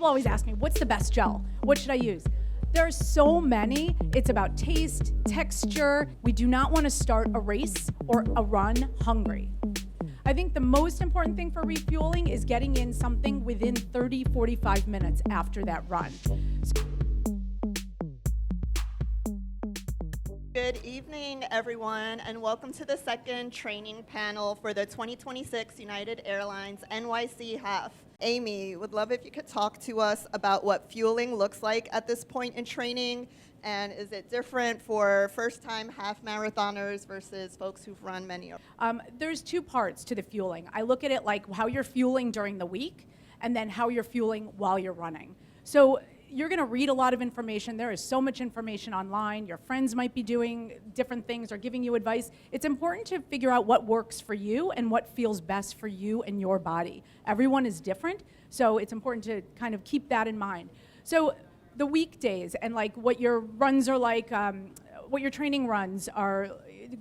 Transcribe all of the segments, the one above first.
People always ask me, what's the best gel? What should I use? There are so many. It's about taste, texture. We do not want to start a race or a run hungry. I think the most important thing for refueling is getting in something within 30, 45 minutes after that run. Good evening, everyone, and welcome to the second training panel for the 2026 United Airlines NYC Half. Amy, would love if you could talk to us about what fueling looks like at this point in training, and is it different for first-time half marathoners versus folks who've run many? There's two parts to the fueling. I look at it like how you're fueling during the week and then how you're fueling while you're running. So you're going to read a lot of information. There is so much information online. Your friends might be doing different things or giving you advice. It's important to figure out what works for you and what feels best for you and your body. Everyone is different, so it's important to kind of keep that in mind. So the weekdays and like what your runs are like, what your training runs are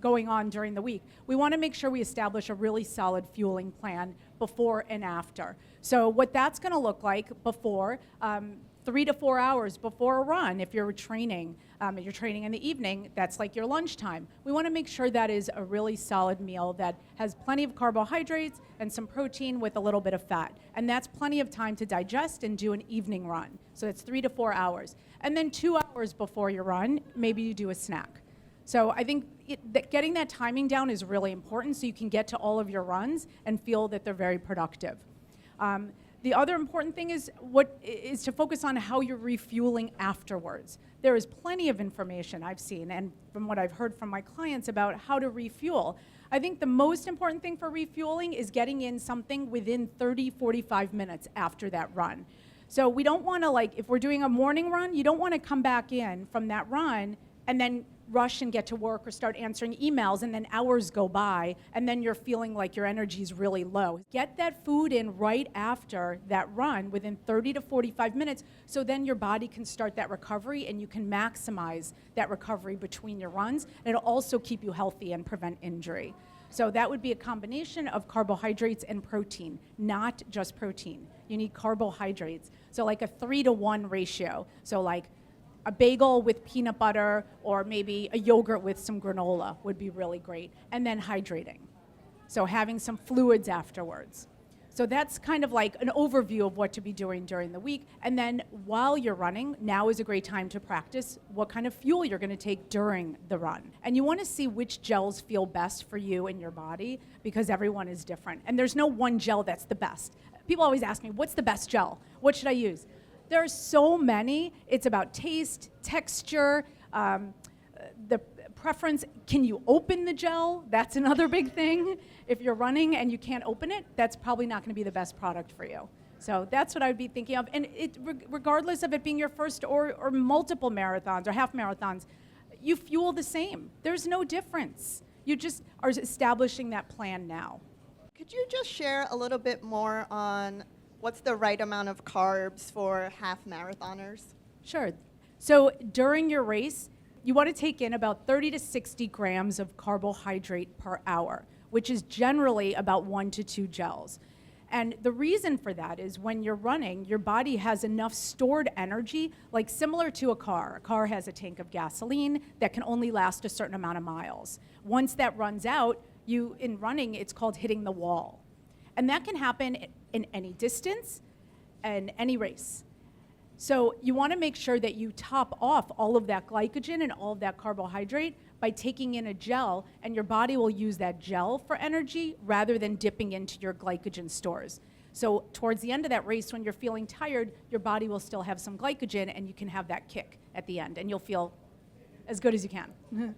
going on during the week, we want to make sure we establish a really solid fueling plan before and after. So what that's going to look like before, 3 to 4 hours before a run. If you're training in the evening, that's like your lunchtime. We want to make sure that is a really solid meal that has plenty of carbohydrates and some protein with a little bit of fat. And that's plenty of time to digest and do an evening run. So it's 3 to 4 hours. And then 2 hours before your run, maybe you do a snack. So I think getting that timing down is really important so you can get to all of your runs and feel that they're very productive. The other important thing is to focus on how you're refueling afterwards. There is plenty of information I've seen and from what I've heard from my clients about how to refuel. I think the most important thing for refueling is getting in something within 30, 45 minutes after that run. So we don't want to, if we're doing a morning run, you don't want to come back in from that run and then rush and get to work or start answering emails and then hours go by and then you're feeling like your energy is really low. Get that food in right after that run within 30 to 45 minutes so then your body can start that recovery and you can maximize that recovery between your runs, and it'll also keep you healthy and prevent injury. So that would be a combination of carbohydrates and protein, not just protein. You need carbohydrates. So like a 3-to-1 ratio. So like a bagel with peanut butter or maybe a yogurt with some granola would be really great. And then hydrating. So having some fluids afterwards. So that's kind of like an overview of what to be doing during the week. And then while you're running, now is a great time to practice what kind of fuel you're going to take during the run. And you want to see which gels feel best for you and your body because everyone is different. And there's no one gel that's the best. People always ask me, what's the best gel? What should I use? There are so many. It's about taste, texture, the preference. Can you open the gel? That's another big thing. If you're running and you can't open it, that's probably not going to be the best product for you. So that's what I would be thinking of. And regardless of it being your first or multiple marathons or half marathons, you fuel the same. There's no difference. You just are establishing that plan now. Could you just share a little bit more on what's the right amount of carbs for half marathoners? Sure. So during your race, you want to take in about 30 to 60 grams of carbohydrate per hour, which is generally about 1 to 2 gels. And the reason for that is when you're running, your body has enough stored energy, like similar to a car. A car has a tank of gasoline that can only last a certain amount of miles. Once that runs out, in running, it's called hitting the wall. And that can happen in any distance and any race. So you want to make sure that you top off all of that glycogen and all of that carbohydrate by taking in a gel, and your body will use that gel for energy rather than dipping into your glycogen stores. So towards the end of that race, when you're feeling tired, your body will still have some glycogen and you can have that kick at the end and you'll feel as good as you can.